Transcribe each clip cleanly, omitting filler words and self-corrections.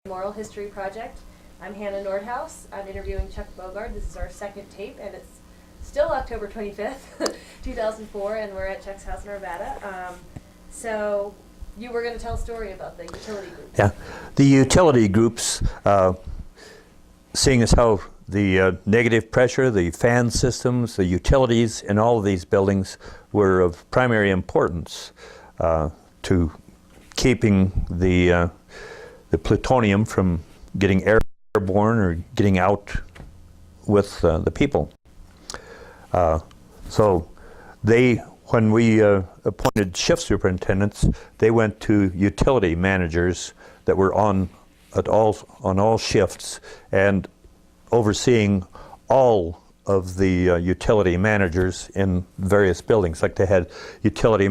Moral History Project. I'm Hannah Nordhaus. I'm interviewing Chuck Bogard. This is our second tape, and it's still October 25th, 2004, and we're at Chuck's house in Nevada. So you were going to tell a story about the utility groups. Yeah, the utility groups, seeing as how the negative pressure, the fan systems, the utilities in all of these buildings were of primary importance to keeping the plutonium from getting airborne or getting out with the people. So when we appointed shift superintendents, they went to utility managers that were on all shifts and overseeing all of the utility managers in various buildings. Like they had utility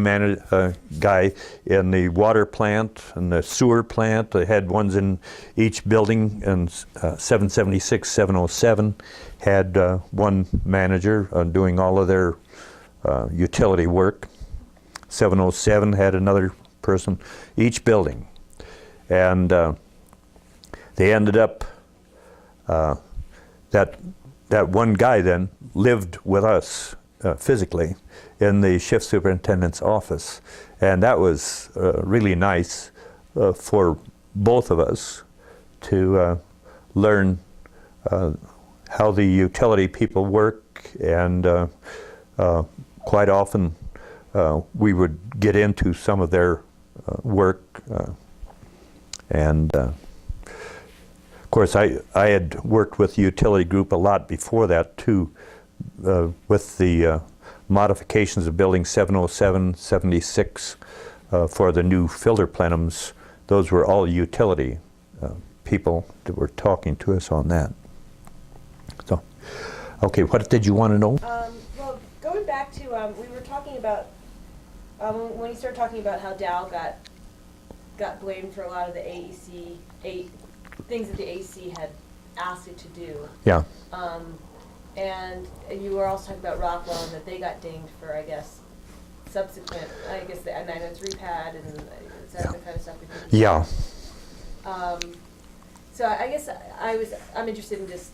guy in the water plant and the sewer plant. They had ones in each building, and 776, 707 had one manager doing all of their utility work. 707 had another person, each building. And they ended up, that one guy then lived with us physically in the shift superintendent's office. And that was really nice for both of us to learn how the utility people work, and quite often we would get into some of their work. Of course, I had worked with the utility group a lot before that too, with the modifications of building 707, 76 for the new filter plenums. Those were all utility people that were talking to us on that. So, okay, what did you want to know? Well, going back to, we were talking about, when you started talking about how Dow got blamed for a lot of the things that the AEC had asked it to do. Yeah. And you were also talking about Rockwell and that they got dinged for, I guess, subsequent, the 903 pad and that kind of stuff. Yeah. So I guess I'm interested in just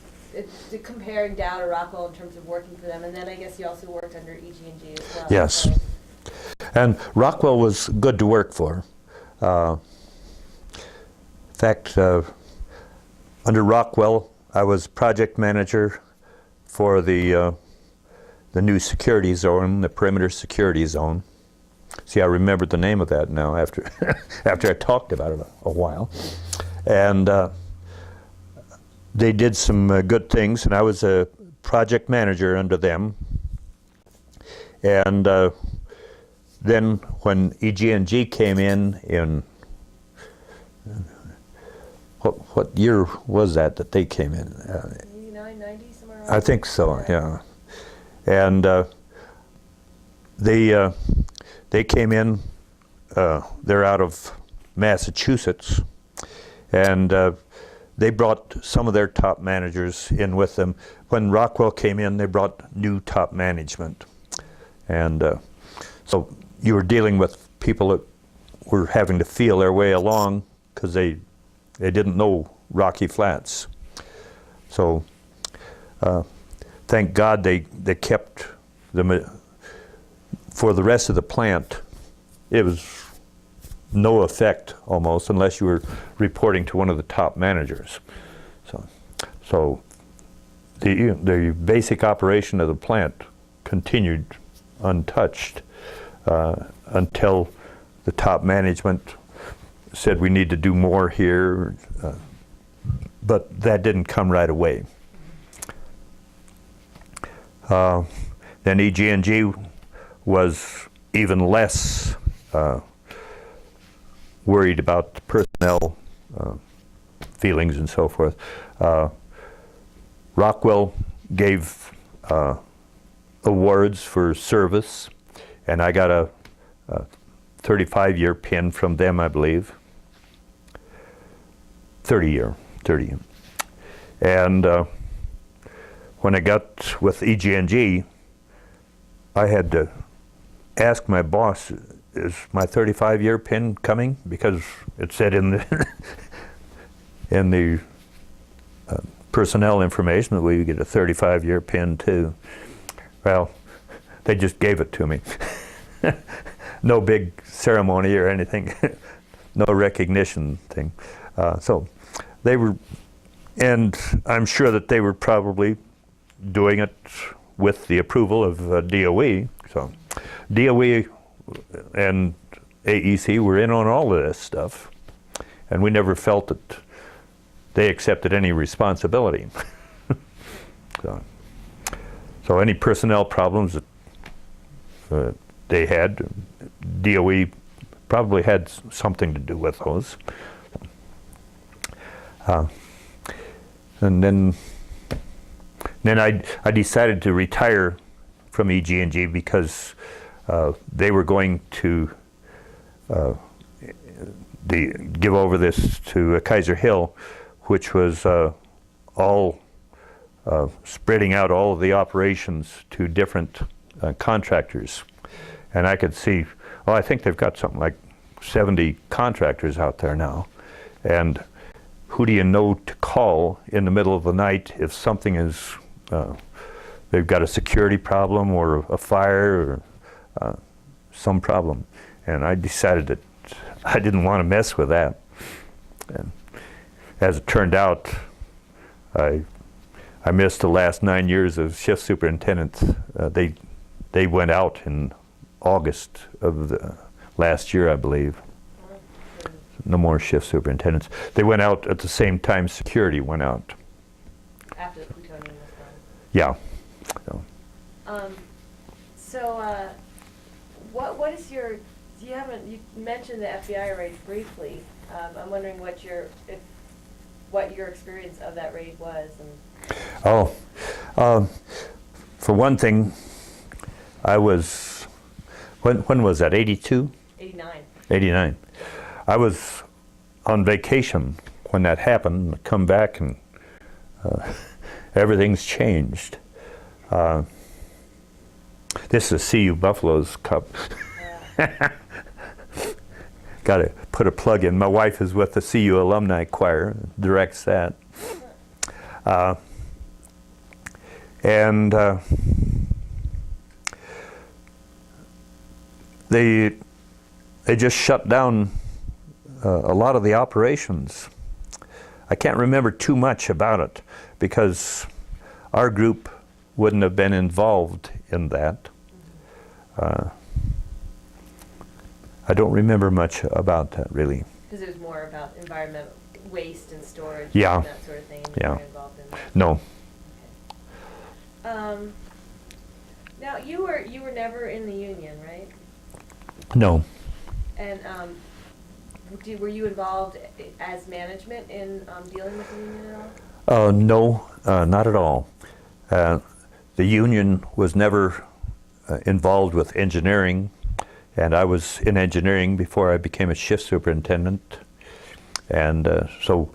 comparing Dow to Rockwell in terms of working for them, and then I guess you also worked under EG&G as well. Yes. So. And Rockwell was good to work for. In fact, under Rockwell, I was project manager for the new security zone, the perimeter security zone. See, I remembered the name of that now after after I talked about it a while. And they did some good things, and I was a project manager under them. And then when EG&G came in what year was that they came in? 89, 90, somewhere around. I think so, yeah. And they came in, they're out of Massachusetts, and they brought some of their top managers in with them. When Rockwell came in, they brought new top management. And so you were dealing with people that were having to feel their way along because they didn't know Rocky Flats. So thank God they kept them. For the rest of the plant, it was no effect almost, unless you were reporting to one of the top managers. So the basic operation of the plant continued untouched until the top management said we need to do more here, but that didn't come right away. Then EG&G was even less worried about the personnel feelings and so forth. Rockwell gave awards for service, and I got a 35-year pin from them, I believe. 30-year. And when I got with EG&G, I had to ask my boss, is my 35-year pin coming? Because it said in the in the personnel information that we get a 35-year pin too. Well, they just gave it to me. No big ceremony or anything, no recognition thing. So they were, and I'm sure that they were probably doing it with the approval of DOE. So DOE and AEC were in on all of this stuff, and we never felt that they accepted any responsibility. So any personnel problems that they had, DOE probably had something to do with those. And then I decided to retire from EG&G because they were going to give over this to Kaiser Hill, which was all spreading out all of the operations to different contractors. And I could see, oh, I think they've got something like 70 contractors out there now. And who do you know to call in the middle of the night if something is, they've got a security problem or a fire or some problem. And I decided that I didn't want to mess with that. And as it turned out, I missed the last 9 years of shift superintendents. They went out in August of the last year, I believe. No more shift superintendents. They went out at the same time security went out. After the plutonium was done. Yeah. What is your, you mentioned the FBI raid briefly. I'm wondering what your experience of that raid was. And for one thing, I was, when was that, 82? 89. 89. I was on vacation when that happened. I come back and everything's changed. This is CU Buffalo's cup. Yeah. Got to put a plug in. My wife is with the CU Alumni Choir, directs that. And they just shut down a lot of the operations. I can't remember too much about it because our group wouldn't have been involved in that. I don't remember much about that, really. Because it was more about environmental waste and storage Yeah. and that sort of thing. And Yeah. you were involved in that. No. Okay. Now you were never in the union, right? No. And were you involved as management in dealing with the union at all? No, not at all. The union was never involved with engineering, and I was in engineering before I became a shift superintendent. And so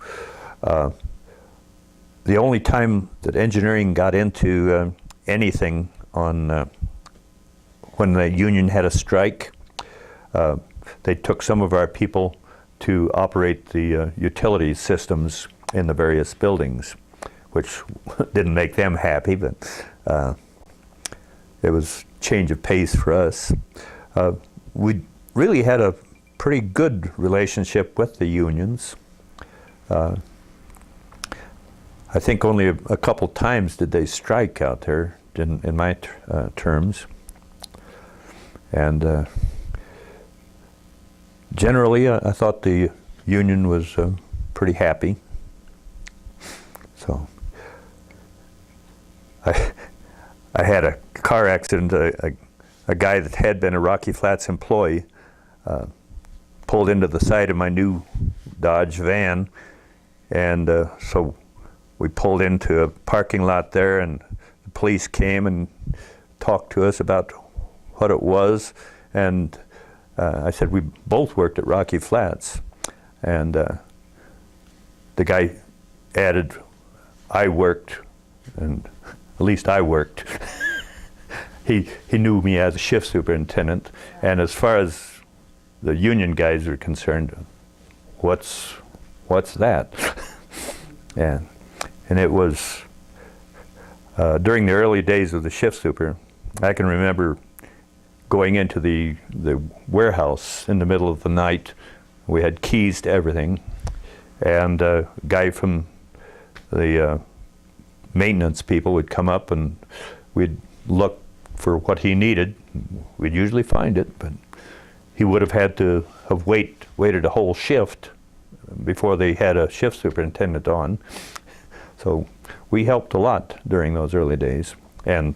the only time that engineering got into anything on when the union had a strike, they took some of our people to operate the utility systems in the various buildings, which didn't make them happy, but it was change of pace for us. We really had a pretty good relationship with the unions. I think only a couple times did they strike out there in my terms. And generally, I thought the union was pretty happy. So I had a car accident. A guy that had been a Rocky Flats employee pulled into the side of my new Dodge van, and so we pulled into a parking lot there, and the police came and talked to us about what it was, and I said we both worked at Rocky Flats, and the guy added, I worked, and at least I worked. He knew me as a shift superintendent, and as far as the union guys were concerned, what's that? And it was during the early days of the shift super. I can remember going into the warehouse in the middle of the night. We had keys to everything, and a guy from the maintenance people would come up, and we'd look for what he needed. We'd usually find it, but he would have had to have waited a whole shift before they had a shift superintendent on. So we helped a lot during those early days, and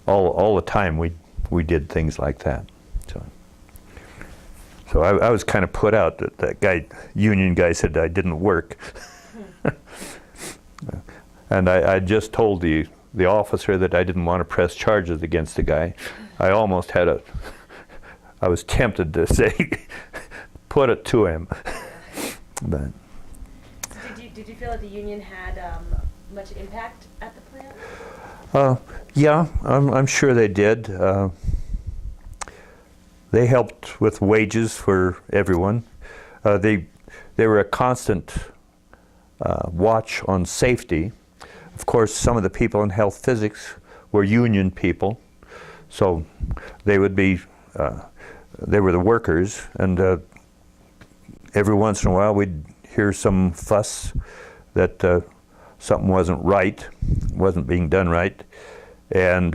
all the time we did things like that. So I was kind of put out that union guy said I didn't work. And I just told the officer that I didn't want to press charges against the guy. I almost I was tempted to say, put it to him. But Did you feel that the union had much impact at the plant? Yeah, I'm sure they did. They helped with wages for everyone. They were a constant watch on safety. Of course, some of the people in health physics were union people, so they would be, they were the workers, and every once in a while we'd hear some fuss that something wasn't right, wasn't being done right, and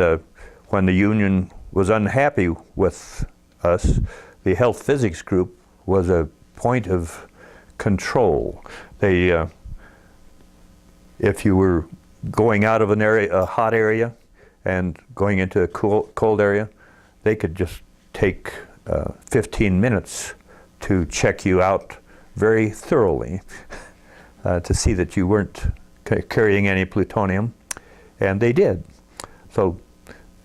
when the union was unhappy with us, the health physics group was a point of control. They, if you were going out of an area, a hot area, and going into a cold area, they could just take 15 minutes to check you out very thoroughly to see that you weren't carrying any plutonium, and they did. So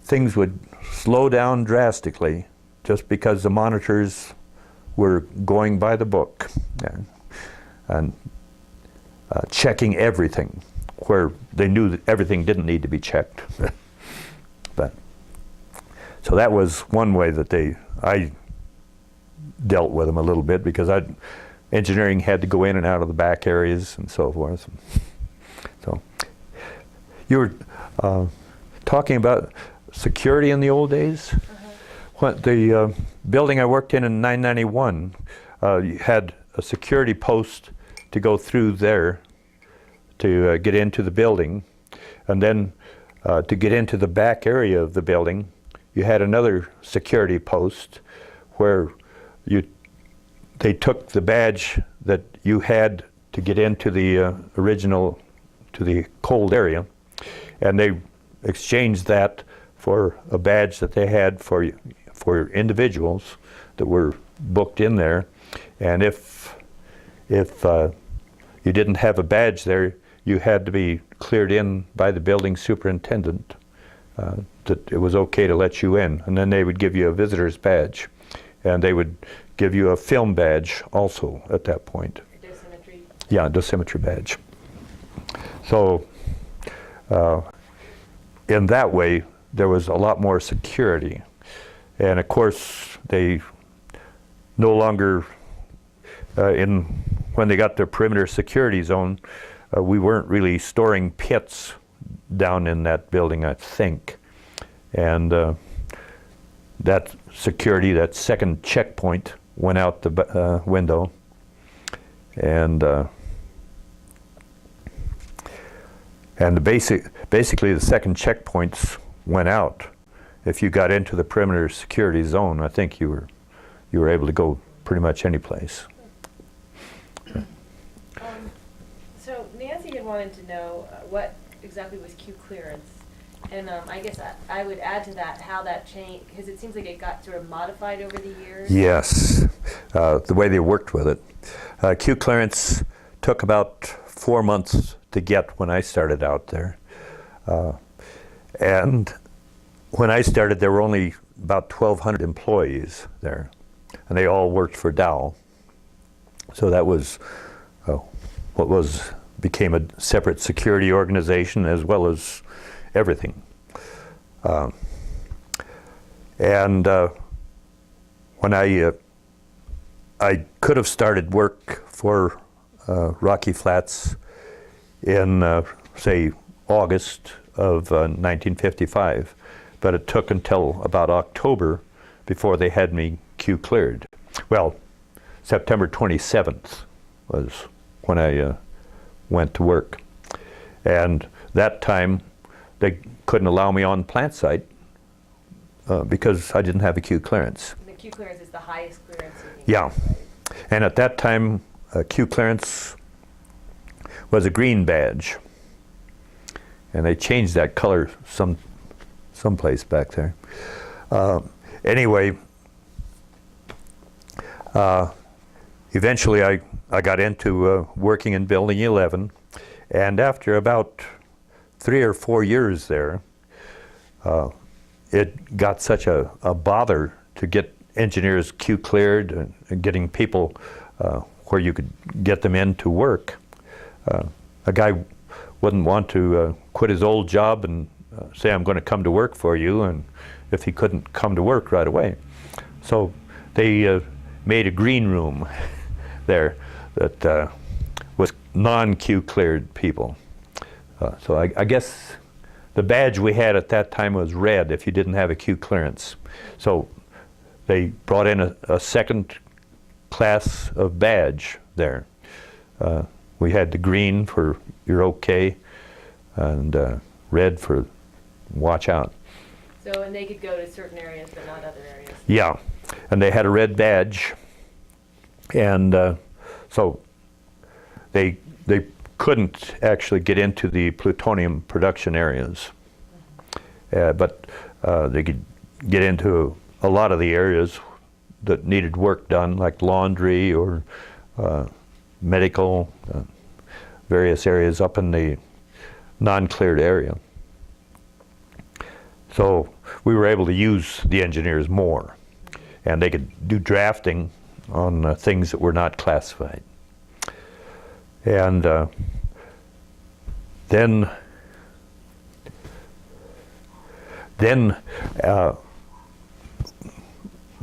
things would slow down drastically just because the monitors were going by the book and checking everything where they knew that everything didn't need to be checked. But so that was one way that I dealt with them a little bit, because engineering had to go in and out of the back areas and so forth. So you were talking about security in the old days. What the building I worked in 991, you had a security post to go through there to get into the building, and then to get into the back area of the building, you had another security post where they took the badge that you had to get into the to the cold area, and they exchanged that for a badge that they had for individuals that were booked in there. And if you didn't have a badge there, you had to be cleared in by the building superintendent that it was okay to let you in. And then they would give you a visitor's badge, and they would give you a film badge also at that point. Dosimetry? Yeah, dosimetry badge. So in that way, there was a lot more security. And of course, they no longer, when they got their perimeter security zone, we weren't really storing pits down in that building, I think. And that security, that second checkpoint, went out the window. And basically the second checkpoints went out. If you got into the perimeter security zone, I think you were able to go pretty much any place. So Nancy had wanted to know what exactly was Q clearance, and I guess I would add to that how that changed, because it seems like it got sort of modified over the years. Yes, the way they worked with it. Q clearance took about 4 months to get when I started out there. And when I started, there were only about 1,200 employees there, and they all worked for Dow. So that was what became a separate security organization, as well as everything. And when I could have started work for Rocky Flats in say, August of 1955. But it took until about October before they had me Q cleared. Well, September 27th was when I went to work. And that time, they couldn't allow me on plant site because I didn't have a Q clearance. The Q clearance is the highest clearance you can Yeah. get, right? And at that time, Q clearance was a green badge. And they changed that color someplace back there. Anyway, eventually I got into working in Building 11. And after about 3 or 4 years there, it got such a bother to get engineers Q cleared and getting people where you could get them in to work. A guy wouldn't want to quit his old job and say, I'm going to come to work for you, and if he couldn't come to work right away. So they made a green room there that was non-Q cleared people. So I guess the badge we had at that time was red if you didn't have a Q clearance. So they brought in a second class of badge there. We had the green for you're okay, and red for watch out. So, and they could go to certain areas, but not other areas. Yeah, and they had a red badge, and so they couldn't actually get into the plutonium production areas, but they could get into a lot of the areas that needed work done, like laundry or medical, various areas up in the non-cleared area. So we were able to use the engineers more, and they could do drafting on things that were not classified. And then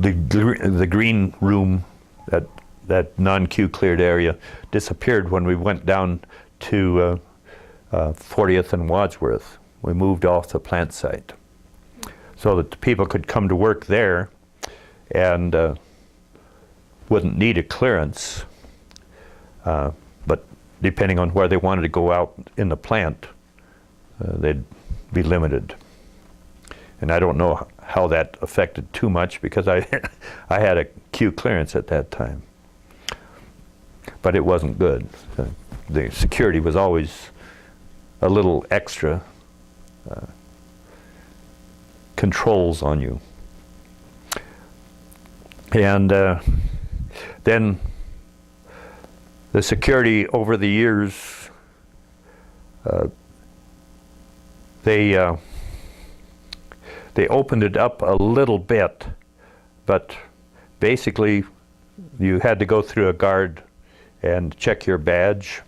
the green room, that non-Q cleared area, disappeared when we went down to 40th and Wadsworth. We moved off the plant site so that the people could come to work there and wouldn't need a clearance, but depending on where they wanted to go out in the plant, they'd be limited. And I don't know how that affected too much because I had a Q clearance at that time. But it wasn't good. The security was always a little extra controls on you. And then the security over the years, they opened it up a little bit, but basically you had to go through a guard and check your badge,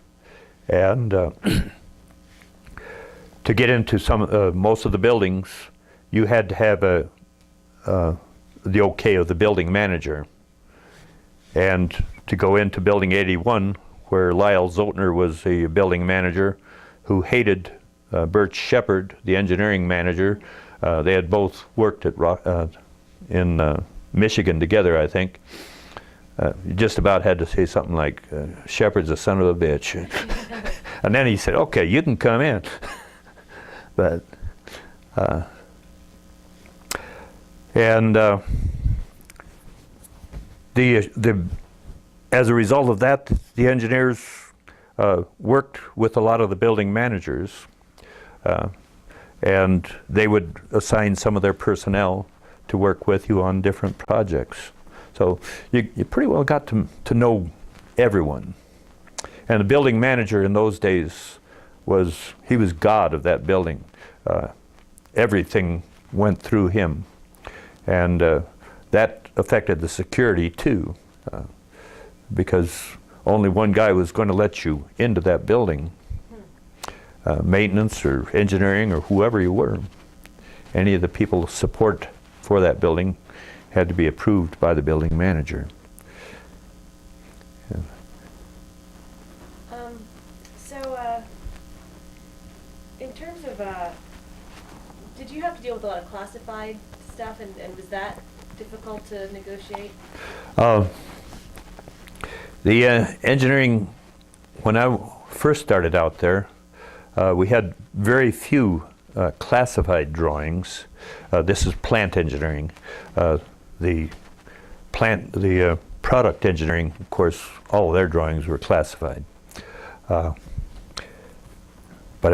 and to get into most of the buildings, you had to have the okay of the building manager. And to go into Building 81, where Lyle Zotner was the building manager, who hated Bert Shepard, the engineering manager. They had both worked at in Michigan together, I think. You just about had to say something like, Shepard's a son of a bitch. And then he said, okay, you can come in. But, as a result of that, the engineers worked with a lot of the building managers, and they would assign some of their personnel to work with you on different projects. So you pretty well got to know everyone. And the building manager in those days he was God of that building. Everything went through him. And that affected the security too, because only one guy was going to let you into that building. Maintenance or engineering or whoever you were. Any of the people support for that building had to be approved by the building manager. So in terms of, did you have to deal with a lot of classified stuff, and was that difficult to negotiate? The engineering, when I first started out there, we had very few classified drawings. This is plant engineering. The product engineering, of course, all of their drawings were classified. But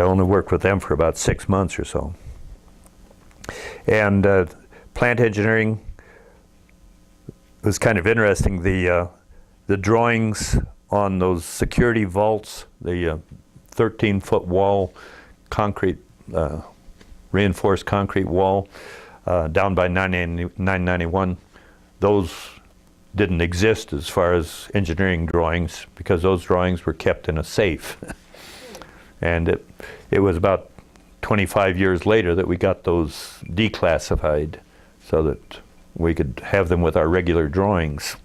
I only worked with them for about 6 months or so. And plant engineering was kind of interesting. The drawings on those security vaults, the 13-foot wall, concrete, reinforced concrete wall down by 991, those didn't exist as far as engineering drawings because those drawings were kept in a safe. And it was about 25 years later that we got those declassified so that we could have them with our regular drawings.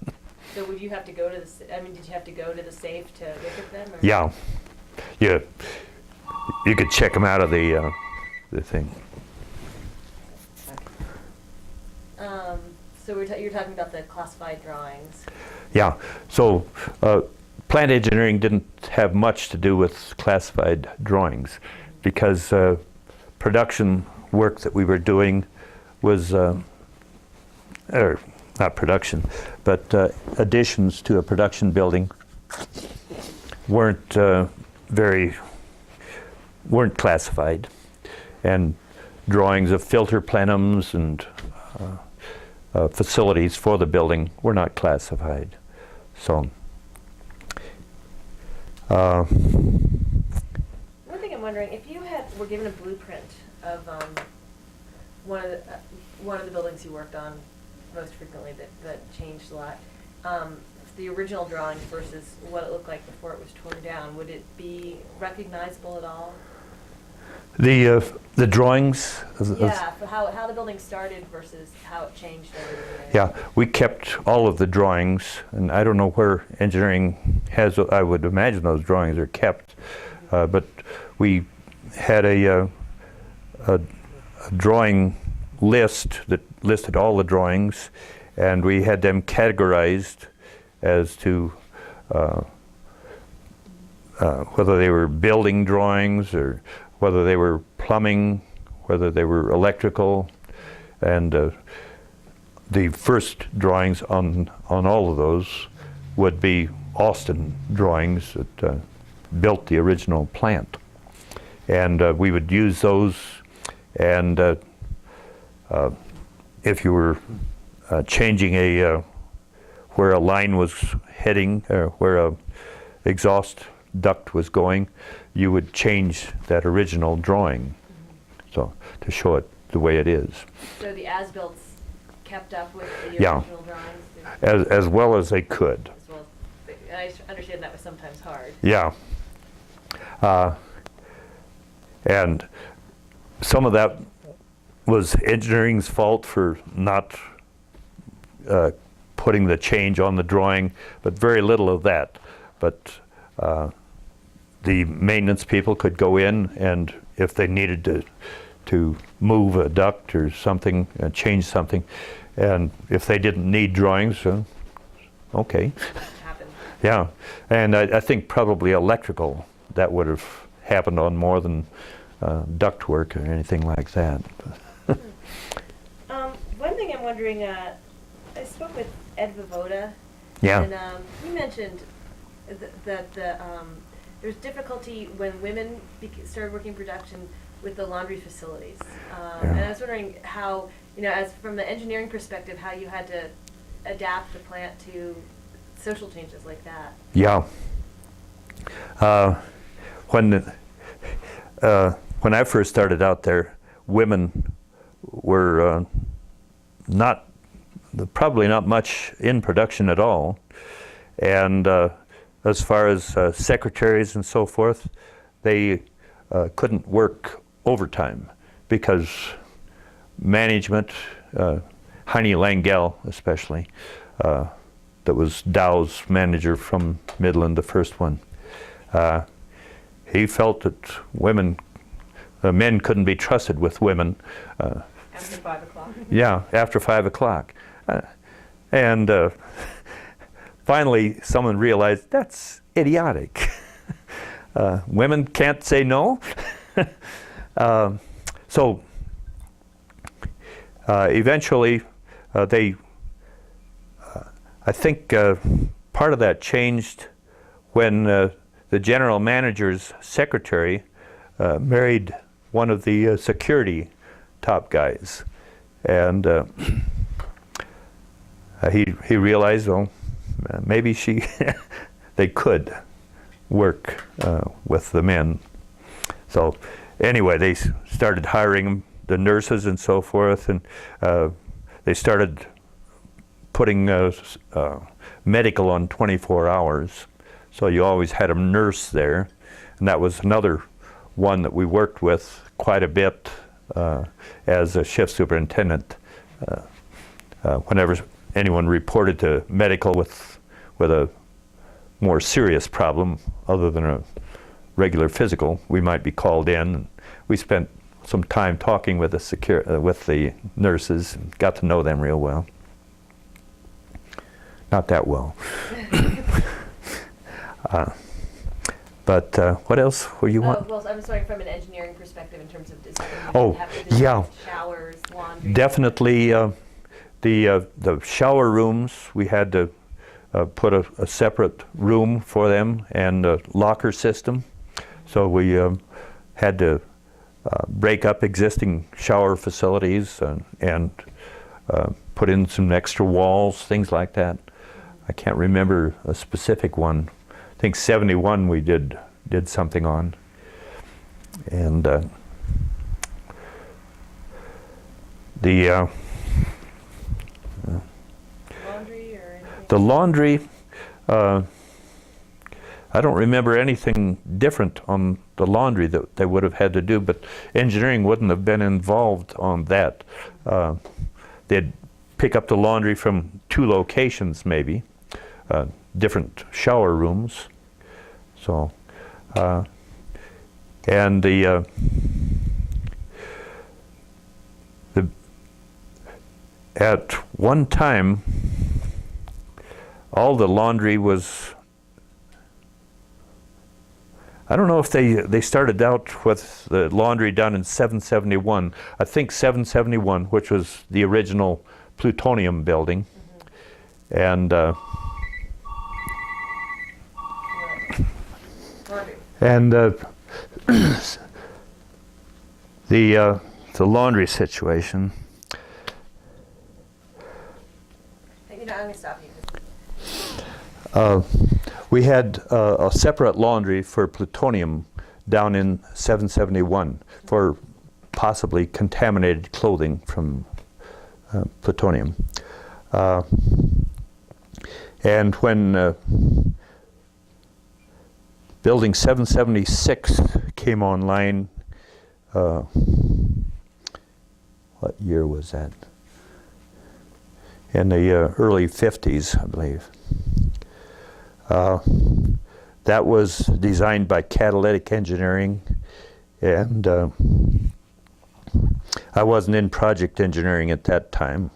So would you have to go to the, did you have to go to the safe to look at them? Or? Yeah. You could check them out of the thing. So you're talking about the classified drawings. Yeah. So plant engineering didn't have much to do with classified drawings because production work that we were doing was, or not production, but additions to a production building weren't classified, and drawings of filter plenums and facilities for the building were not classified. So one thing I'm wondering, if you were given a blueprint of one of the buildings you worked on most frequently that changed a lot, the original drawings versus what it looked like before it was torn down, would it be recognizable at all? The drawings? Yeah, for how the building started versus how it changed over the years. Yeah, we kept all of the drawings, and I don't know where engineering has, I would imagine those drawings are kept, but we had a drawing list that listed all the drawings, and we had them categorized as to whether they were building drawings or whether they were plumbing, whether they were electrical, and the first drawings on all of those would be Austin drawings that built the original plant. And we would use those, and if you were changing where a line was heading, or where a exhaust duct was going, you would change that original drawing, so to show it the way it is. So the as-builts kept up with the Yeah. original drawings? As well as they could. As well, I understand that was sometimes hard. Yeah. And some of that was engineering's fault for not putting the change on the drawing, but very little of that. But the maintenance people could go in, and if they needed to move a duct or something, change something, and if they didn't need drawings, okay. Happened. Yeah, and I think probably electrical, that would have happened on more than duct work or anything like that. One thing I'm wondering, I spoke with Ed Vivoda, Yeah. and he mentioned that there's difficulty when women started working production with the laundry facilities. And I was wondering how, as from the engineering perspective, how you had to adapt the plant to social changes like that. Yeah. When I first started out there, women were probably not much in production at all. And as far as secretaries and so forth, they couldn't work overtime because management, Heine Langell especially, that was Dow's manager from Midland, the first one, he felt that women men couldn't be trusted with women. After 5 o'clock. Yeah, after 5 o'clock. And finally, someone realized that's idiotic. Women can't say no. So eventually, I think part of that changed when the general manager's secretary married one of the security top guys. And he realized, well, maybe they could work with the men. So anyway, they started hiring the nurses and so forth, and they started putting medical on 24 hours. So you always had a nurse there, and that was another one that we worked with quite a bit as a shift superintendent. Whenever anyone reported to medical with a more serious problem other than a regular physical, we might be called in. And we spent some time talking with the nurses and got to know them real well. Not that well. But what else were you want? Well, I was wondering from an engineering perspective in terms of design. Oh, yeah. Showers, laundry. Definitely the shower rooms, we had to put a separate room for them and a locker system. So we had to break up existing shower facilities and put in some extra walls, things like that. I can't remember a specific one. I think 71 we did something on. And Laundry or anything? the laundry, I don't remember anything different on the laundry that they would have had to do, but engineering wouldn't have been involved on that. They'd pick up the laundry from 2 locations maybe, different shower rooms. So, and at one time, all the laundry was, I don't know if they started out with the laundry done in 771. I think 771, which was the original plutonium building. And the laundry situation. I'm going to stop you. We had a separate laundry for plutonium down in 771 for possibly contaminated clothing from plutonium. And when building 776 came online, what year was that? In the early 50s, I believe. That was designed by Catalytic Engineering, and I wasn't in project engineering at that time,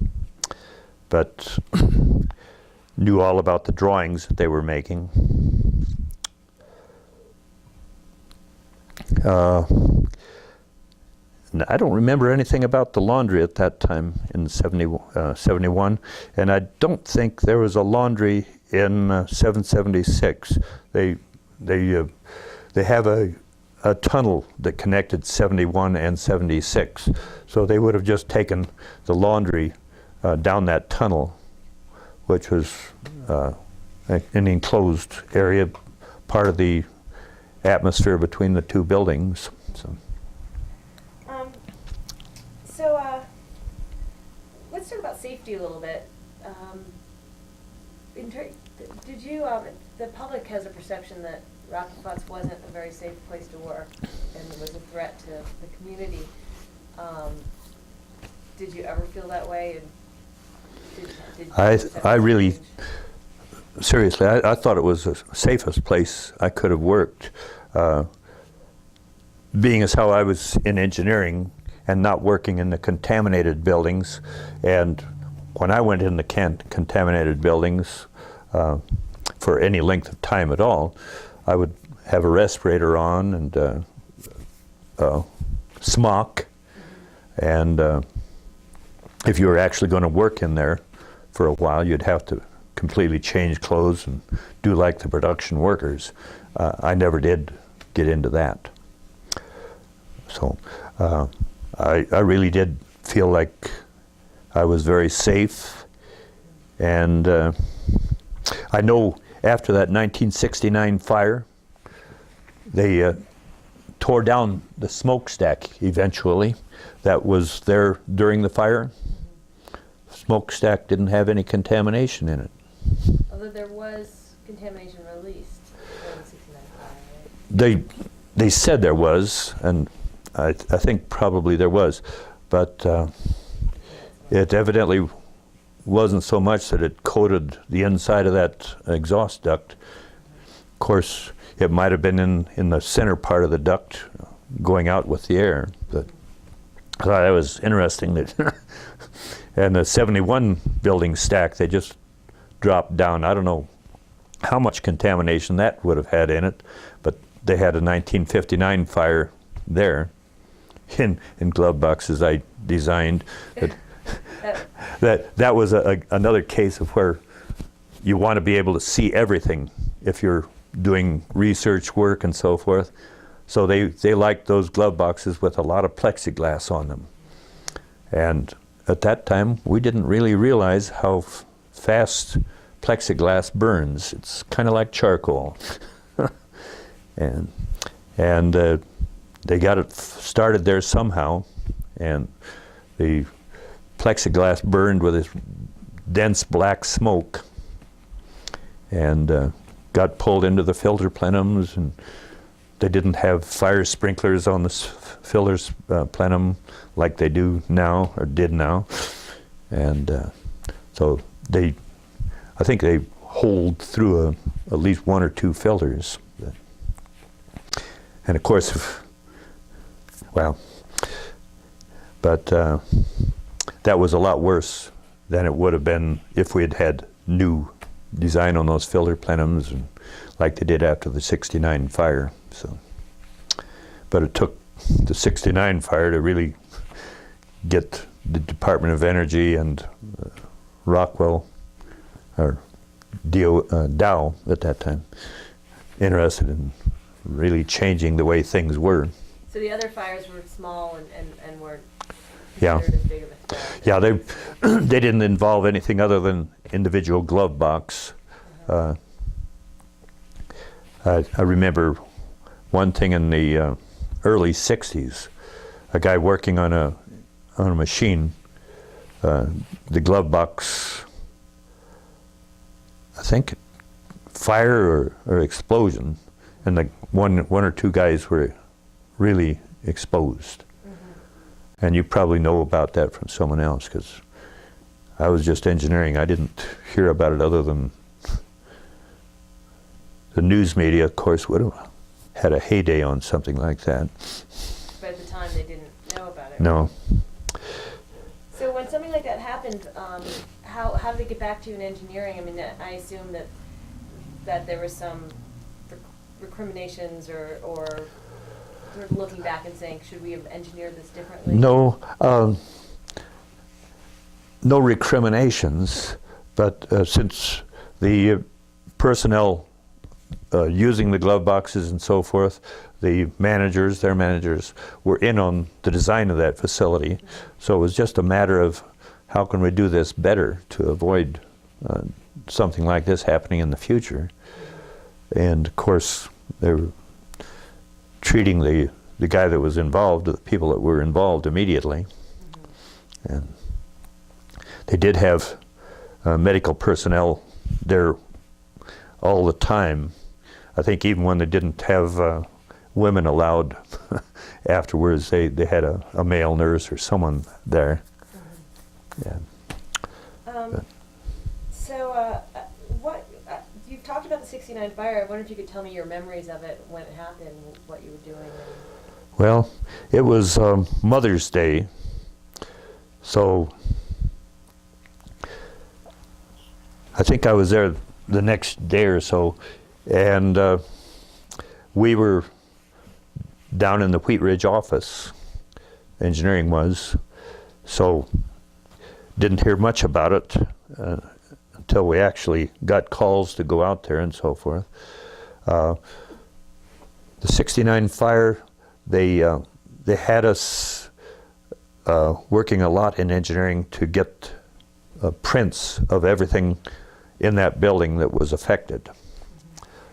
but knew all about the drawings that they were making. I don't remember anything about the laundry at that time in 71, and I don't think there was a laundry in 776. They have a tunnel that connected 71 and 76, so they would have just taken the laundry down that tunnel, which was an enclosed area, part of the atmosphere between the 2 buildings. So let's talk about safety a little bit. Did you, the public has a perception that Rocky Flats wasn't a very safe place to work and it was a threat to the community. Did you ever feel that way? And I really, seriously, I thought it was the safest place I could have worked. being as how I was in engineering and not working in the contaminated buildings, and when I went in the contaminated buildings for any length of time at all, I would have a respirator on and smock, and if you were actually going to work in there for a while, you'd have to completely change clothes and do like the production workers. I never did get into that. So I really did feel like I was very safe, and I know after that 1969 fire, they tore down the smokestack eventually that was there during the fire. Smokestack didn't have any contamination in it. Although there was contamination released during the 69 fire, right? They said there was, and I think probably there was, but it evidently wasn't so much that it coated the inside of that exhaust duct. Of course, it might have been in the center part of the duct going out with the air, but I thought that was interesting that and the 71 building stack, they just dropped down. I don't know how much contamination that would have had in it, but they had a 1959 fire there in glove boxes I designed. That was another case of where you want to be able to see everything if you're doing research work and so forth. So they liked those glove boxes with a lot of plexiglass on them. And at that time, we didn't really realize how fast plexiglass burns. It's kind of like charcoal. and they got it started there somehow, and the plexiglass burned with this dense black smoke, and got pulled into the filter plenums, and they didn't have fire sprinklers on the filter plenum like they do now, or did now, and so I think they hold through at least one or two filters, and of course, well, but that was a lot worse than it would have been if we had had new design on those filter plenums, and like they did after the 69 fire. So, but it took the 69 fire to really get the Department of Energy and Rockwell, or Dow at that time, interested in really changing the way things were. So the other fires were small and weren't Yeah. considered as big of a threat. Yeah, they didn't involve anything other than individual glove box. I remember one thing in the early 60s, a guy working on a machine, the glove box, I think fire or explosion, and the one or two guys were really exposed. And you probably know about that from someone else, because I was just engineering. I didn't hear about it other than the news media, of course, would have had a heyday on something like that. But at the time, they didn't know about it. No. So when something like that happened, how did they get back to you in engineering? I mean, I assume that there was some recriminations or sort of looking back and saying, should we have engineered this differently? No, no recriminations, but since the personnel using the glove boxes and so forth, their managers were in on the design of that facility. So it was just a matter of how can we do this better to avoid something like this happening in the future. And of course, they were treating the guy that was involved, the people that were involved immediately. And they did have medical personnel there all the time. I think even when they didn't have women allowed afterwards, they had a male nurse or someone there. Yeah. So what you've talked about the 69 fire. I wonder if you could tell me your memories of it, when it happened, what you were doing. Well, it was Mother's Day, so I think I was there the next day or so, and we were down in the Wheat Ridge office, engineering was, so didn't hear much about it until we actually got calls to go out there and so forth. The 69 fire, they had us working a lot in engineering to get prints of everything in that building that was affected.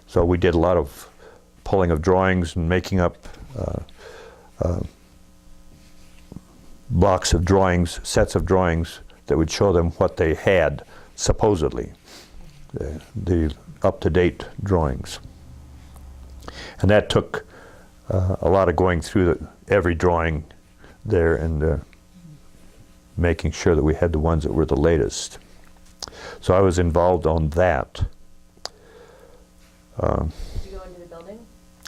So we did a lot of pulling of drawings and making up blocks of drawings, sets of drawings that would show them what they had, supposedly, the up-to-date drawings. And that took a lot of going through every drawing there and making sure that we had the ones that were the latest. So I was involved on that. Did you go into the building?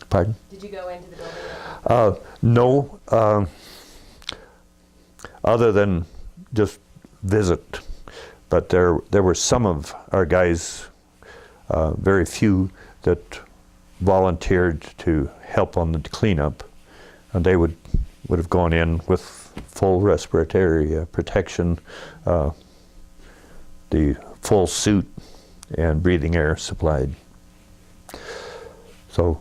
Pardon? Did you go into the building? No, other than just visit. But there were some of our guys, very few, that volunteered to help on the cleanup, and they would have gone in with full respiratory protection, the full suit, and breathing air supplied. So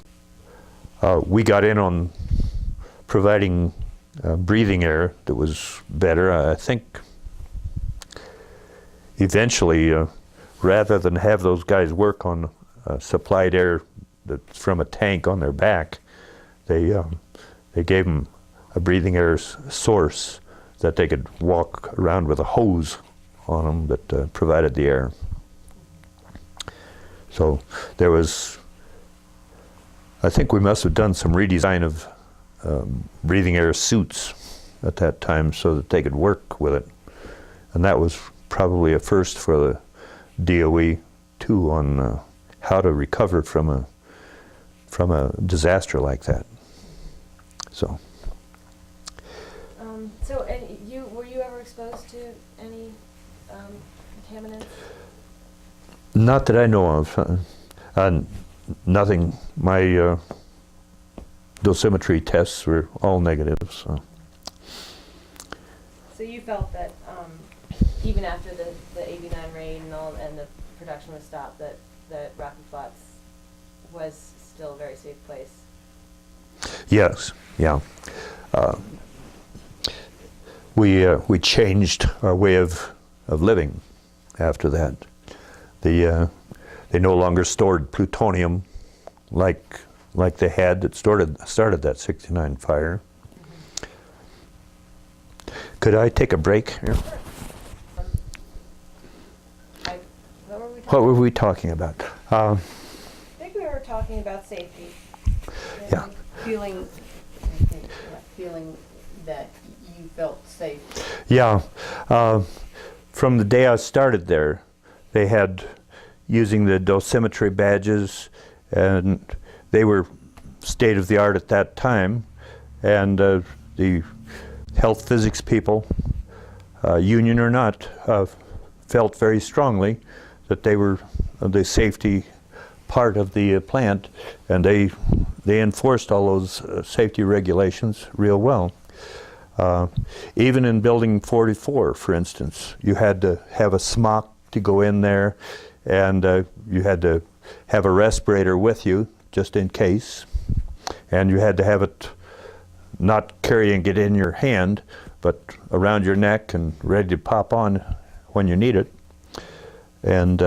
we got in on providing breathing air that was better. I think eventually, rather than have those guys work on supplied air that's from a tank on their back, they gave them a breathing air source that they could walk around with a hose on them that provided the air. So there was, I think we must have done some redesign of breathing air suits at that time so that they could work with it. And that was probably a first for the DOE too, on how to recover from a disaster like that. So. So, and were you ever exposed to any contaminants? Not that I know of. Nothing. My dosimetry tests were all negative. So You felt that even after the 89 rain and the production was stopped, that Rocky Flats was still a very safe place? Yes. Yeah. We changed our way of living after that. They no longer stored plutonium like they had that started that 69 fire. Could I take a break here? Sure. What were we talking about? I think we were talking about safety. Yeah. Feeling that you felt safe. Yeah. From the day I started there, they had using the dosimetry badges, and they were state of the art at that time. And the health physics people, union or not, felt very strongly that they were the safety part of the plant, and they enforced all those safety regulations real well. Even in building 44, for instance, you had to have a smock to go in there, and you had to have a respirator with you just in case, and you had to have it not carrying it in your hand, but around your neck and ready to pop on when you need it. And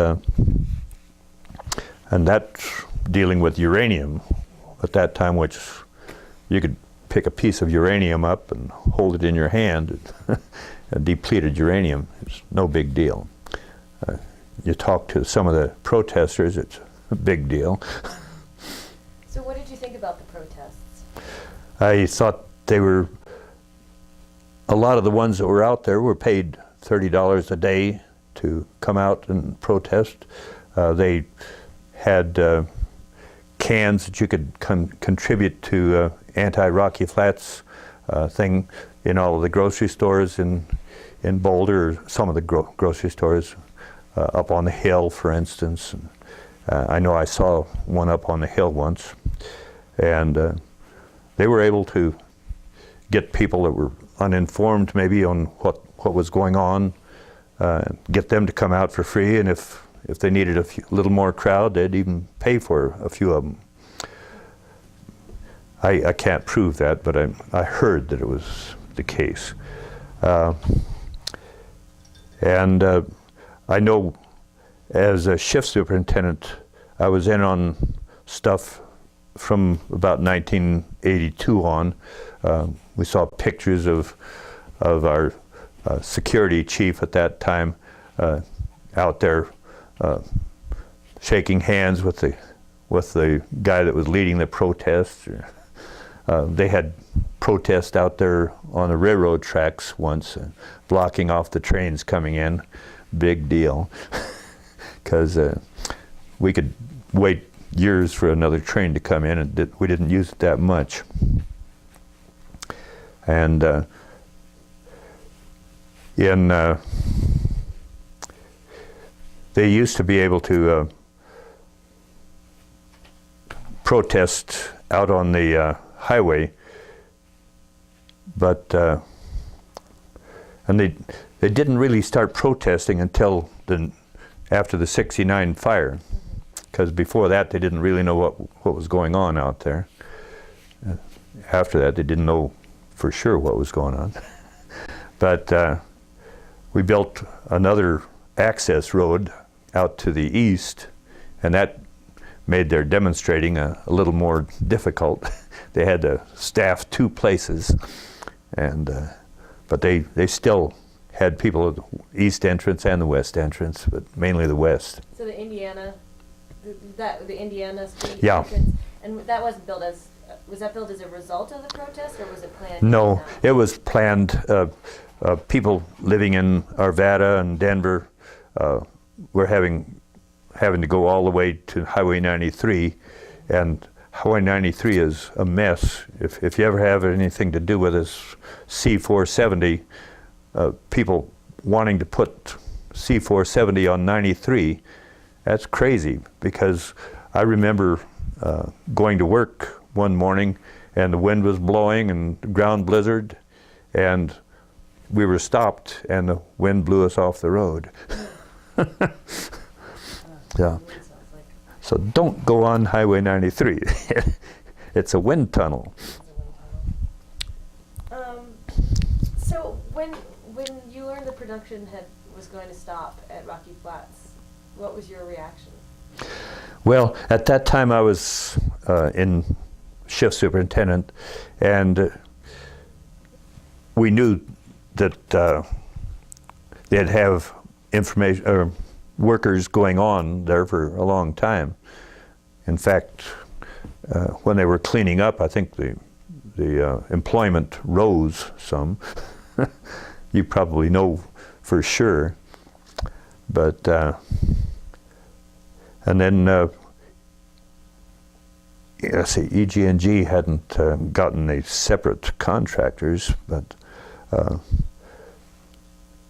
that's dealing with uranium at that time, which you could pick a piece of uranium up and hold it in your hand. Depleted uranium is no big deal. You talk to some of the protesters, it's a big deal. So what did you think about the protests? I thought they were, a lot of the ones that were out there were paid $30 a day to come out and protest. They had cans that you could contribute to anti-Rocky Flats thing in all of the grocery stores in Boulder, some of the grocery stores up on the hill, for instance. I know I saw one up on the hill once, and they were able to get people that were uninformed maybe on what was going on, get them to come out for free, and if they needed a little more crowd, they'd even pay for a few of them. I can't prove that, but I heard that it was the case. And I know as a shift superintendent, I was in on stuff from about 1982 on. We saw pictures of our security chief at that time out there shaking hands with the guy that was leading the protests. They had protests out there on the railroad tracks once, blocking off the trains coming in. Big deal, because we could wait years for another train to come in, and we didn't use it that much. And they used to be able to protest out on the highway, but and they didn't really start protesting until after the '69 fire, because before that they didn't really know what was going on out there. After that, they didn't know for sure what was going on. But we built another access road out to the east, and that made their demonstrating a little more difficult. They had to staff two places, and but they still had people at the east entrance and the west entrance, but mainly the west. So the Indiana Street Yeah. entrance, and that wasn't built as, was that built as a result of the protest, or was it planned? No, it was planned. People living in Arvada and Denver were having to go all the way to Highway 93, and Highway 93 is a mess. If you ever have anything to do with this C470, people wanting to put C470 on 93, that's crazy, because I remember going to work one morning and the wind was blowing and ground blizzard, and we were stopped and the wind blew us off the road. Yeah. So don't go on Highway 93. It's a wind tunnel. So when you learned the production was going to stop at Rocky Flats, what was your reaction? Well, at that time I was in shift superintendent, and we knew that they'd have information or workers going on there for a long time. In fact, when they were cleaning up, I think the employment rose some. You probably know for sure. But and then let's see, EG&G hadn't gotten the separate contractors, but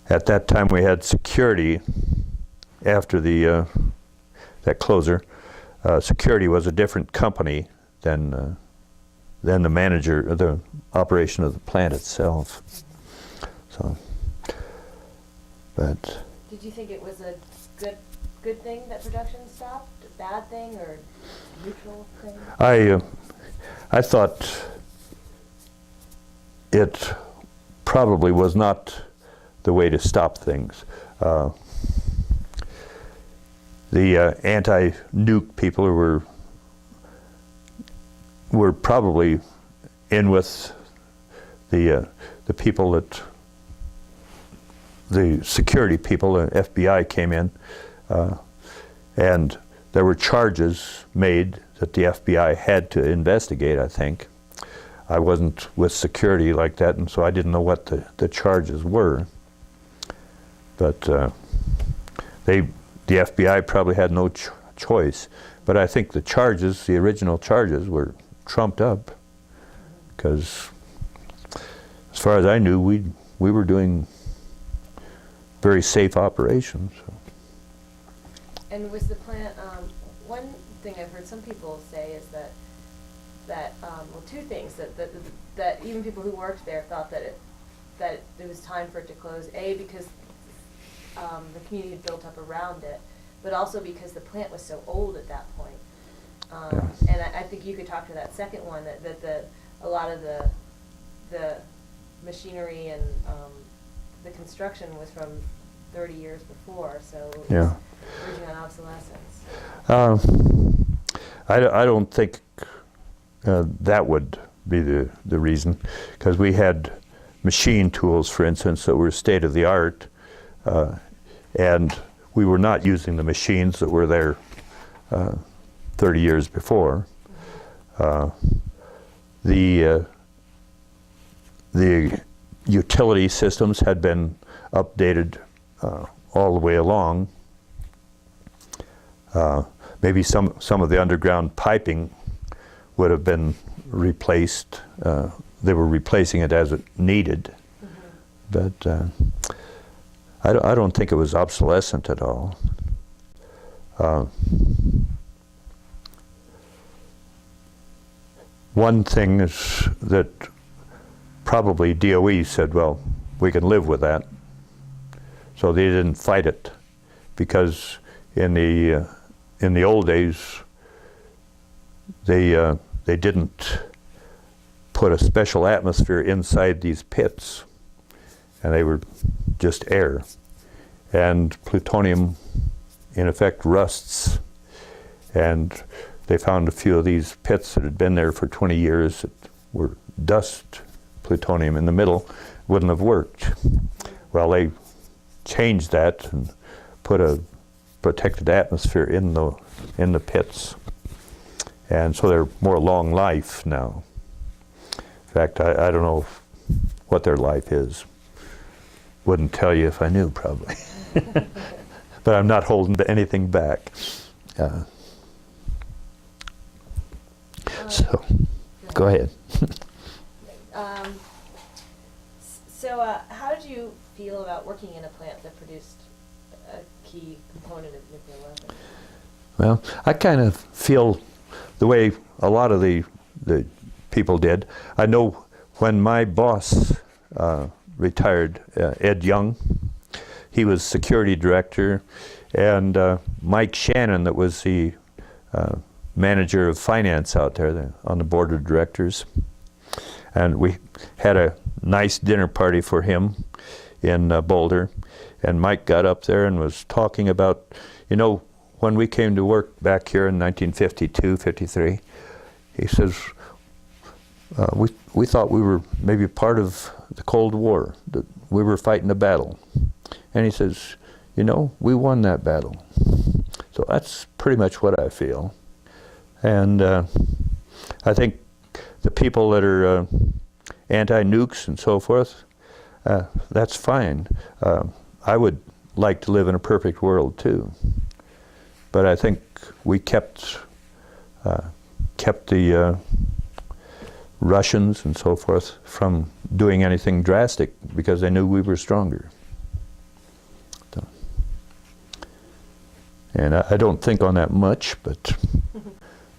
at that time we had security. After that closer, security was a different company than the manager, the operation of the plant itself. So, but. Did you think it was a good thing that production stopped, a bad thing, or neutral thing? I thought it probably was not the way to stop things. The anti-nuke people were probably in with the people that the security people, the FBI came in, and there were charges made that the FBI had to investigate, I think. I wasn't with security like that, and so I didn't know what the charges were. But the FBI probably had no choice. But I think the original charges were trumped up. because as far as I knew, we were doing very safe operations. And was the plant, one thing I've heard some people say is that well, two things, that even people who worked there thought that it was time for it to close, A, because the community had built up around it, but also because the plant was so old at that point. And I think you could talk to that second one, that a lot of the machinery and the construction was from 30 years before, so it was verging on obsolescence. I don't think that would be the reason, because we had machine tools, for instance, that were state of the art, and we were not using the machines that were there 30 years before. The utility systems had been updated all the way along. Maybe some of the underground piping would have been replaced. They were replacing it as it needed, but I don't think it was obsolescent at all. One thing is that probably DOE said, well, we can live with that. So they didn't fight it, because in the old days, they didn't put a special atmosphere inside these pits, and they were just air. And plutonium, in effect, rusts. And they found a few of these pits that had been there for 20 years that were dust plutonium in the middle, wouldn't have worked. Well, they changed that and put a protected atmosphere in the pits. And so they're more long life now. In fact, I don't know what their life is. Wouldn't tell you if I knew, probably. But I'm not holding anything back. So, go ahead. So how did you feel about working in a plant that produced a key component of nuclear weapons? Well, I kind of feel the way a lot of the people did. I know when my boss retired, Ed Young, he was security director, and Mike Shannon, that was the manager of finance out there on the board of directors. And we had a nice dinner party for him in Boulder. And Mike got up there and was talking about, you know, when we came to work back here in 1952, 53, he says, we thought we were maybe part of the Cold War, that we were fighting a battle. And he says, you know, we won that battle. So that's pretty much what I feel. And I think the people that are anti-nukes and so forth, that's fine. I would like to live in a perfect world too. But I think we kept the Russians and so forth from doing anything drastic because they knew we were stronger. So, and I don't think on that much, but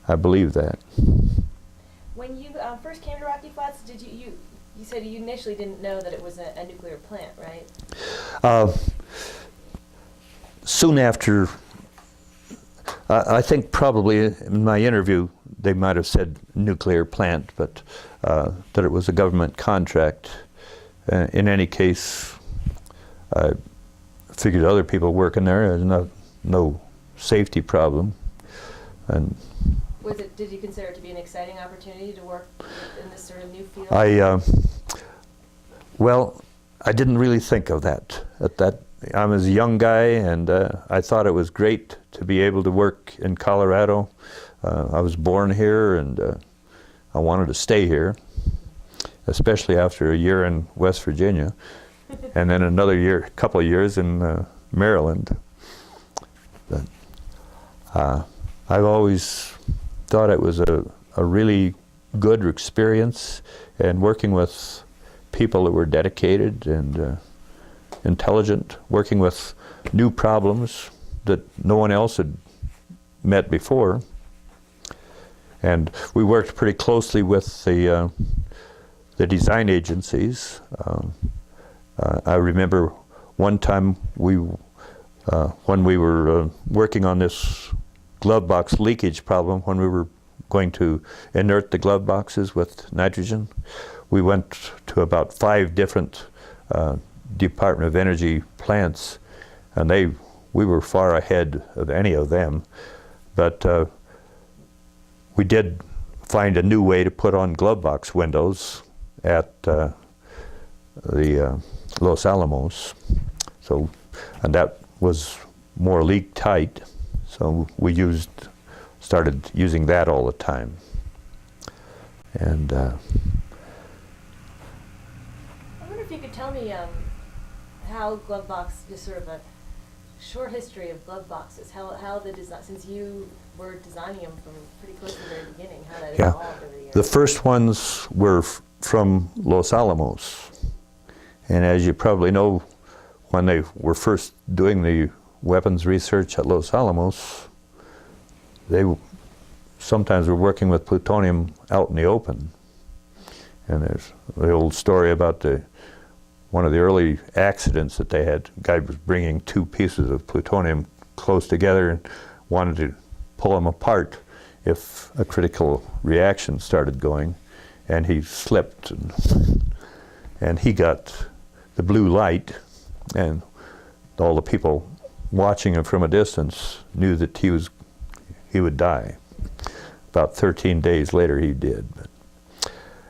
I believe that. When you first came to Rocky Flats, did you said you initially didn't know that it was a nuclear plant, right? Soon after, I think probably in my interview they might have said nuclear plant, but that it was a government contract. In any case, I figured other people working there, there's no safety problem. And did you consider it to be an exciting opportunity to work in this sort of new field? Well, I didn't really think of that. I was a young guy, and I thought it was great to be able to work in Colorado. I was born here, and I wanted to stay here, especially after a year in West Virginia, and then another couple of years in Maryland. But I've always thought it was a really good experience, and working with people that were dedicated and intelligent, working with new problems that no one else had met before. And we worked pretty closely with the design agencies. I remember one time when we were working on this glove box leakage problem, when we were going to inert the glove boxes with nitrogen, we went to about 5 different Department of Energy plants, and we were far ahead of any of them. But we did find a new way to put on glove box windows at the Los Alamos. So, and that was more leak tight, so we started using that all the time. And I wonder if you could tell me how glove box, just sort of a short history of glove boxes, how the design, since you were designing them from pretty close to the very beginning, how that evolved over the years. The first ones were from Los Alamos. And as you probably know, when they were first doing the weapons research at Los Alamos, they sometimes were working with plutonium out in the open. And there's the old story about one of the early accidents that they had. A guy was bringing 2 pieces of plutonium close together and wanted to pull them apart if a critical reaction started going, and he slipped and he got the blue light, and all the people watching him from a distance knew that he would die. About 13 days later he did.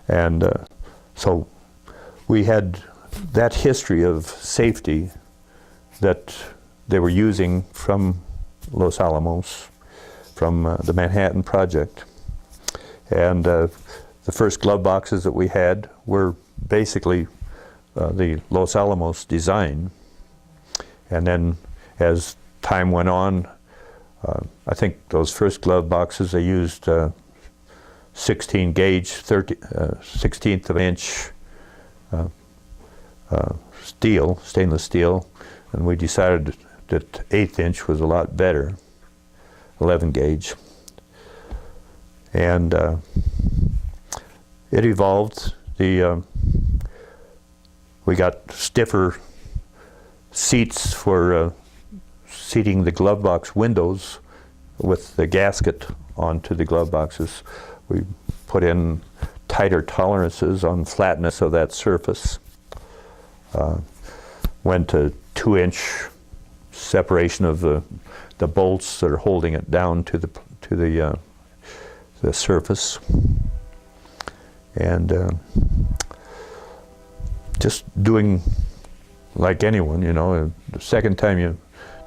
And so we had that history of safety that they were using from Los Alamos, from the Manhattan Project. And the first glove boxes that we had were basically the Los Alamos design. And then as time went on, I think those first glove boxes, they used 16 gauge, 16th of an inch steel, stainless steel, and we decided that 1/8 inch was a lot better, 11 gauge. And it evolved. We got stiffer seats for seating the glove box windows with the gasket onto the glove boxes. We put in tighter tolerances on flatness of that surface. Went to 2-inch separation of the bolts that are holding it down to the surface. And just doing like anyone, you know, the second time you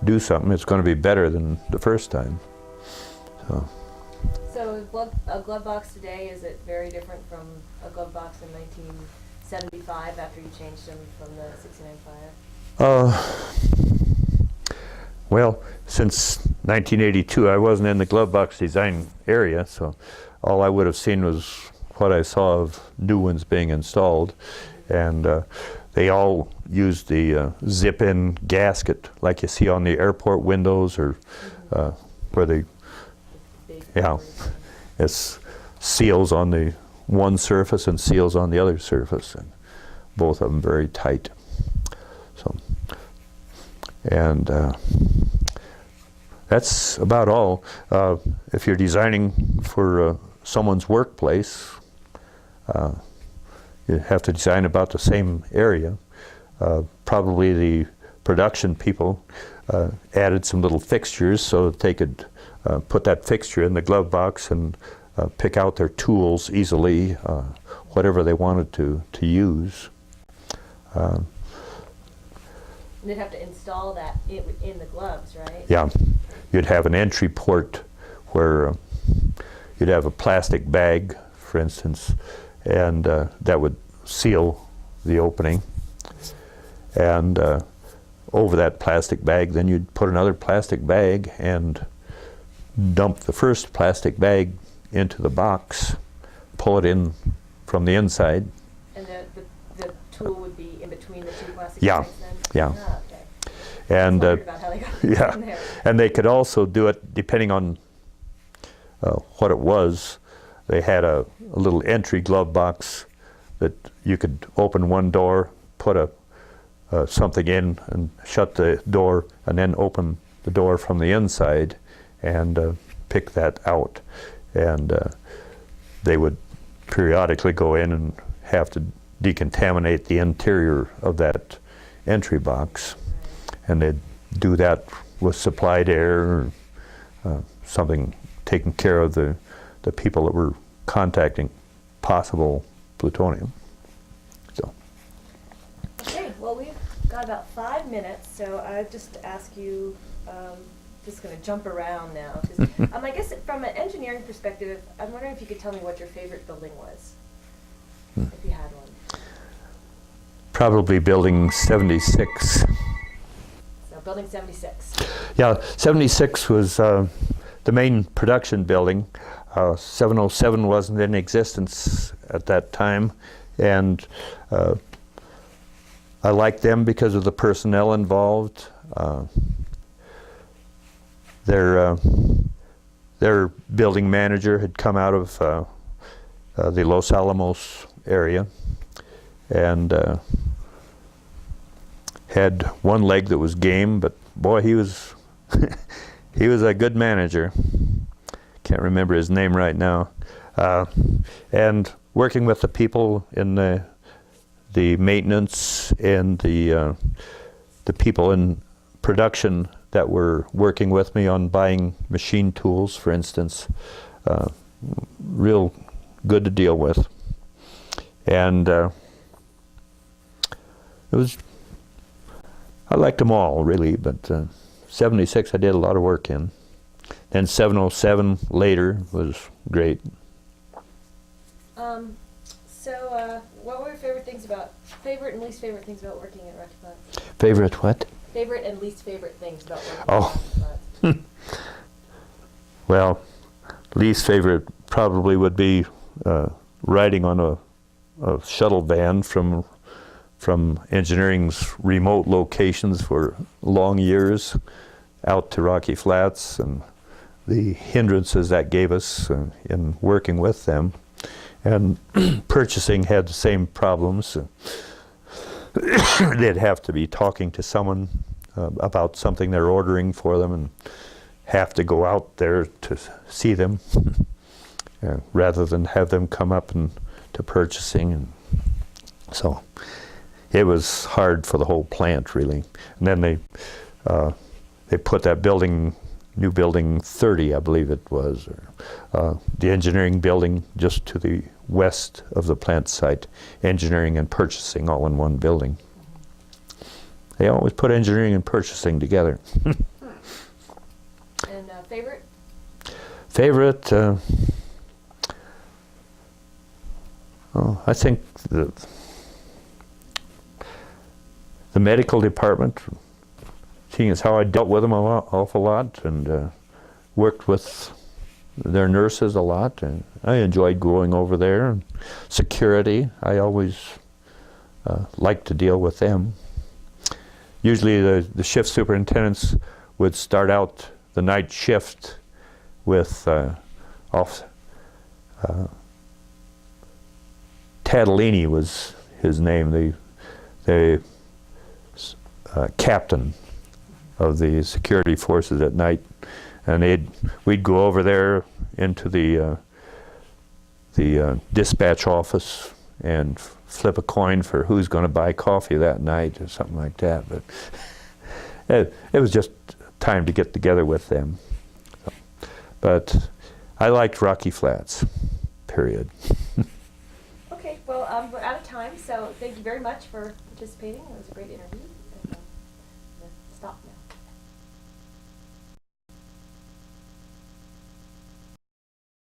do something, it's going to be better than the first time. So a glove box today, is it very different from a glove box in 1975 after you changed them from the 69 fire? Well, since 1982, I wasn't in the glove box design area, so all I would have seen was what I saw of new ones being installed. And they all used the zip-in gasket like you see on the airport windows, or where they, it's seals on the one surface and seals on the other surface, and both of them very tight. So, and that's about all. If you're designing for someone's workplace, you have to design about the same area. Probably the production people added some little fixtures so that they could put that fixture in the glove box and pick out their tools easily, whatever they wanted to use. They'd have to install that in the gloves, right? Yeah, you'd have an entry port where you'd have a plastic bag, for instance, and that would seal the opening. And over that plastic bag, then you'd put another plastic bag and dump the first plastic bag into the box, pull it in from the inside. And the tool would be in between the two plastic Yeah, plates then? yeah. Ah, okay. And I was wondering about how they got it yeah, in there. and they could also do it depending on what it was. They had a little entry glove box that you could open one door, put something in and shut the door, and then open the door from the inside and pick that out. And they would periodically go in and have to decontaminate the interior of that entry box. And they'd do that with supplied air or something, taking care of the people that were contacting possible plutonium. So. Okay, well, we've got about 5 minutes, so I just ask you, just going to jump around now. 'Cause, I guess from an engineering perspective, I'm wondering if you could tell me what your favorite building was, if you had one. Probably building 76. So, building 76. Yeah, 76 was the main production building. 707 wasn't in existence at that time, and I liked them because of the personnel involved. Their building manager had come out of the Los Alamos area and had one leg that was game, but boy, he was he was a good manager. Can't remember his name right now. And working with the people in the maintenance and the people in production that were working with me on buying machine tools, for instance, real good to deal with. And it was, I liked them all really, but 76 I did a lot of work in. Then 707 later was great. So, what were your favorite and least favorite things about working at Rocky Flats? Favorite what? Favorite and least favorite things about working Oh. at Rocky Flats? Well, least favorite probably would be riding on a shuttle van from engineering's remote locations for long years out to Rocky Flats, and the hindrances that gave us in working with them. And purchasing had the same problems. They'd have to be talking to someone about something they're ordering for them and have to go out there to see them rather than have them come up and to purchasing. And so it was hard for the whole plant, really. And then they put that building, new building 30, I believe it was, or the engineering building just to the west of the plant site, engineering and purchasing all in one building. They always put engineering and purchasing together. And favorite? Favorite, I think the medical department, seeing as how I dealt with them an awful lot and worked with their nurses a lot, and I enjoyed going over there. And security, I always liked to deal with them. Usually the shift superintendents would start out the night shift with Tadolini was his name, the captain of the security forces at night, and we'd go over there into the dispatch office and flip a coin for who's going to buy coffee that night or something like that. But it was just time to get together with them. But I liked Rocky Flats, period. Okay, well, we're out of time, so thank you very much for participating. It was a great interview. And, stop now.